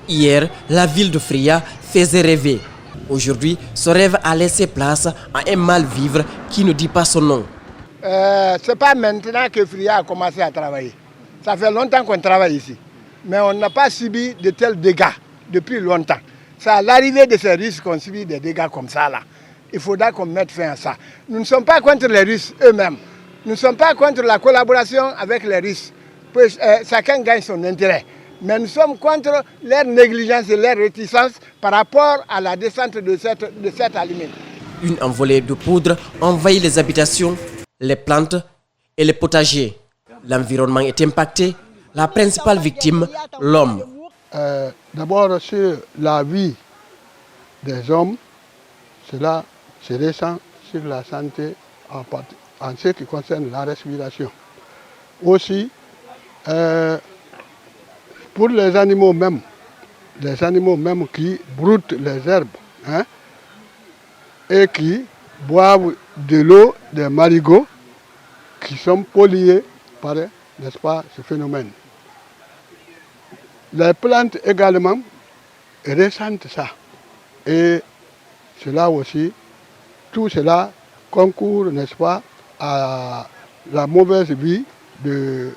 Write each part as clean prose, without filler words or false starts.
Hier, la ville de Fria faisait rêver. Aujourd'hui, ce rêve a laissé place à un mal-vivre qui ne dit pas son nom. Ce n'est pas maintenant que Fria a commencé à travailler. Ça fait longtemps qu'on travaille ici. Mais on n'a pas subi de tels dégâts depuis longtemps. C'est à l'arrivée de ces Russes qu'on subit des dégâts comme ça là. Il faudra qu'on mette fin à ça. Nous ne sommes pas contre les Russes eux-mêmes. Nous ne sommes pas contre la collaboration avec les Russes. Chacun gagne son intérêt. Mais nous sommes contre leur négligence et leur réticence par rapport à la descente de cette alumine. Une envolée de poudre envahit les habitations, les plantes et les potagers. L'environnement est impacté. La principale victime, l'homme. D'abord, sur la vie des hommes, cela se ressent sur la santé en ce qui concerne la respiration. Aussi, pour les animaux même qui broutent les herbes et qui boivent de l'eau des marigots qui sont pollués par, n'est-ce pas, ce phénomène. Les plantes également ressentent ça. Et cela aussi, tout cela concourt, n'est-ce pas, à la mauvaise vie de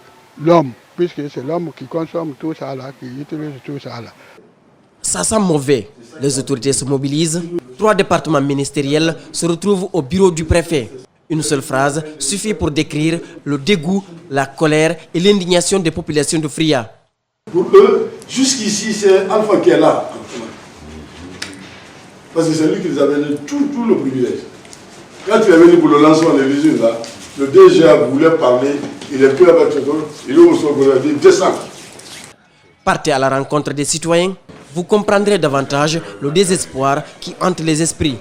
l'homme, puisque c'est l'homme qui consomme tout ça là, qui utilise tout ça là. Ça sent mauvais. Les autorités se mobilisent. 3 départements ministériels se retrouvent au bureau du préfet. Une seule phrase suffit pour décrire le dégoût, la colère et l'indignation des populations de Fria. Pour eux, jusqu'ici, c'est Alpha qui est là. Parce que c'est lui qui les a donné tout le privilège. Quand il est venu pour le lancement de l'usine, là, le DGA voulait parler, il est plus avec ce gars, il est au sol, il a dit descends. Partez à la rencontre des citoyens, vous comprendrez davantage le désespoir qui hante les esprits.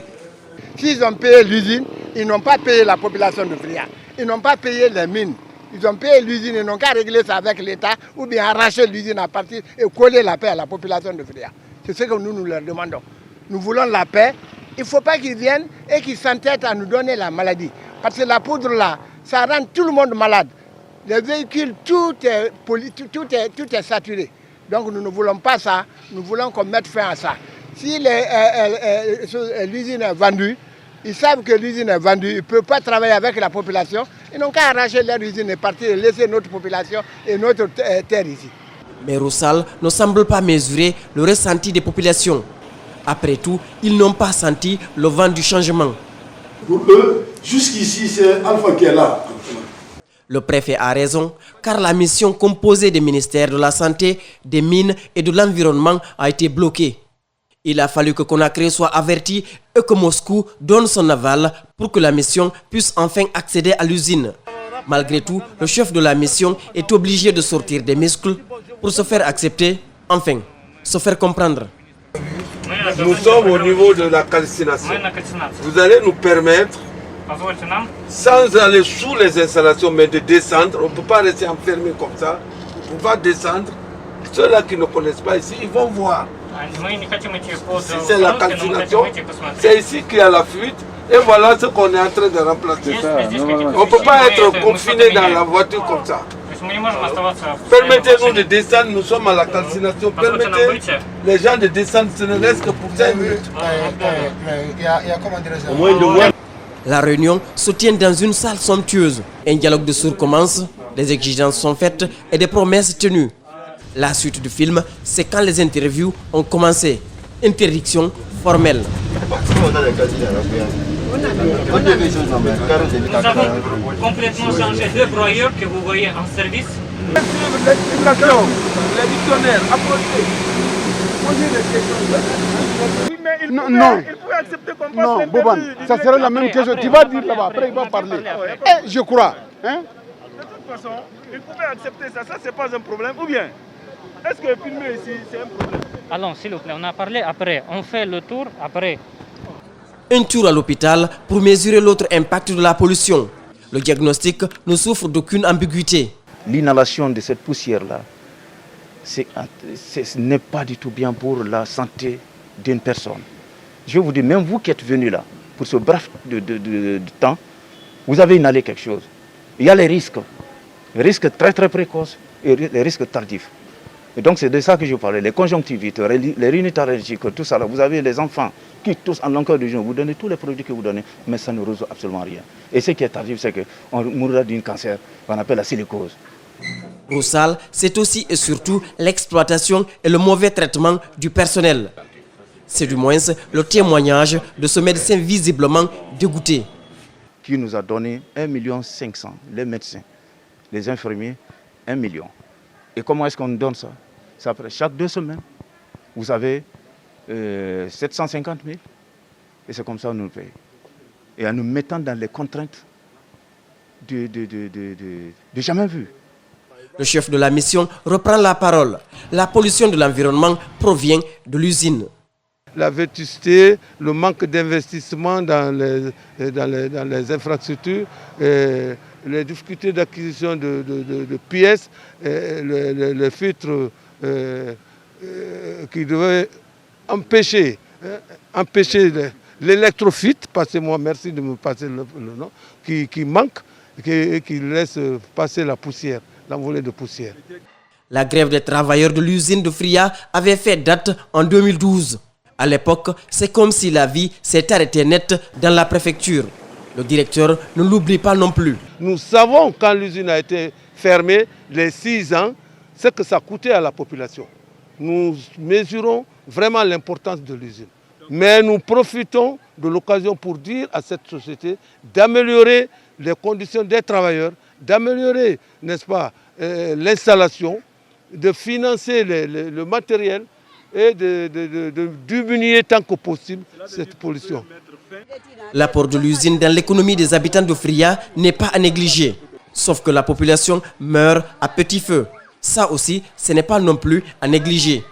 S'ils ont payé l'usine, ils n'ont pas payé la population de Fria. Ils n'ont pas payé les mines. Ils ont payé l'usine, ils n'ont qu'à régler ça avec l'État ou bien arracher l'usine à partir et coller la paix à la population de Fria. C'est ce que nous leur demandons. Nous voulons la paix. Il ne faut pas qu'ils viennent et qu'ils s'entêtent à nous donner la maladie. Parce que la poudre là, ça rend tout le monde malade. Les véhicules, tout est saturé. Donc nous ne voulons pas ça. Nous voulons qu'on mette fin à ça. Si l'usine est vendue, ils savent que l'usine est vendue, ils ne peuvent pas travailler avec la population. Ils n'ont qu'à arracher leur usine et partir et laisser notre population et notre terre ici. Mais Roussal ne semble pas mesurer le ressenti des populations. Après tout, ils n'ont pas senti le vent du changement. Pour eux, jusqu'ici, c'est Alpha qui est là. Le préfet a raison, car la mission composée des ministères de la Santé, des Mines et de l'Environnement a été bloquée. Il a fallu que Conakry soit averti et que Moscou donne son aval pour que la mission puisse enfin accéder à l'usine. Malgré tout, le chef de la mission est obligé de sortir des muscles pour se faire accepter, enfin, se faire comprendre. Nous sommes au niveau de la calcination. Vous allez nous permettre, sans aller sous les installations, mais de descendre. On ne peut pas rester enfermé comme ça. On va descendre. Ceux-là qui ne connaissent pas ici, ils vont voir. Si c'est la calcination, c'est ici qu'il y a la fuite. Et voilà ce qu'on est en train de remplacer. On ne peut pas être confiné dans la voiture comme ça. Permettez-nous de descendre, nous sommes à la calcination. Permettez les gens de descendre, ce ne reste que pour 5 minutes. La réunion se tient dans une salle somptueuse. Un dialogue de sourds commence, des exigences sont faites et des promesses tenues. La suite du film, c'est quand les interviews ont commencé. Interdiction formelle. Nous avons complètement changé 2 broyeurs que vous voyez en service. Non, non, Boban, ça serait la même question. Tu vas dire là-bas, après il va parler. Et je crois. Hein? De toute façon, il pouvait accepter ça, c'est pas un problème. Ou bien, est-ce que filmer ici, c'est un problème? Allons, s'il vous plaît, on a parlé après. On fait le tour après. Un tour à l'hôpital pour mesurer l'autre impact de la pollution. Le diagnostic ne souffre d'aucune ambiguïté. L'inhalation de cette poussière-là, ce n'est pas du tout bien pour la santé d'une personne. Je vous dis, même vous qui êtes venu là, pour ce bref de temps, vous avez inhalé quelque chose. Il y a les risques très très précoces et les risques tardifs. Et donc c'est de ça que je parlais, les conjonctivites, les rhinites allergiques, tout ça. Là. Vous avez les enfants qui tous en longueur de journée, vous donnez tous les produits que vous donnez, mais ça ne résout absolument rien. Et ce qui est arrivé, c'est qu'on mourra d'un cancer qu'on appelle la silicose. Roussal, c'est aussi et surtout l'exploitation et le mauvais traitement du personnel. C'est du moins le témoignage de ce médecin visiblement dégoûté. Qui nous a donné 1,5 million, les médecins, les infirmiers, 1 million. Et comment est-ce qu'on donne ça? C'est après chaque 2 semaines, vous avez 750 000 et c'est comme ça qu'on nous paye. Et en nous mettant dans les contraintes de jamais vu. Le chef de la mission reprend la parole. La pollution de l'environnement provient de l'usine. La vétusté, le manque d'investissement dans les infrastructures, les difficultés d'acquisition de pièces, le filtre qui devait empêcher l'électrophite, passez-moi, merci de me passer le nom, qui manque et qui laisse passer la poussière, l'envolée de poussière. La grève des travailleurs de l'usine de Fria avait fait date en 2012. À l'époque, c'est comme si la vie s'est arrêtée net dans la préfecture. Le directeur ne l'oublie pas non plus. Nous savons quand l'usine a été fermée, les 6 ans, ce que ça coûtait à la population. Nous mesurons vraiment l'importance de l'usine. Mais nous profitons de l'occasion pour dire à cette société d'améliorer les conditions des travailleurs, d'améliorer, n'est-ce pas, l'installation, de financer le matériel et de diminuer tant que possible cette pollution. L'apport de l'usine dans l'économie des habitants de Fria n'est pas à négliger. Sauf que la population meurt à petit feu. Ça aussi, ce n'est pas non plus à négliger.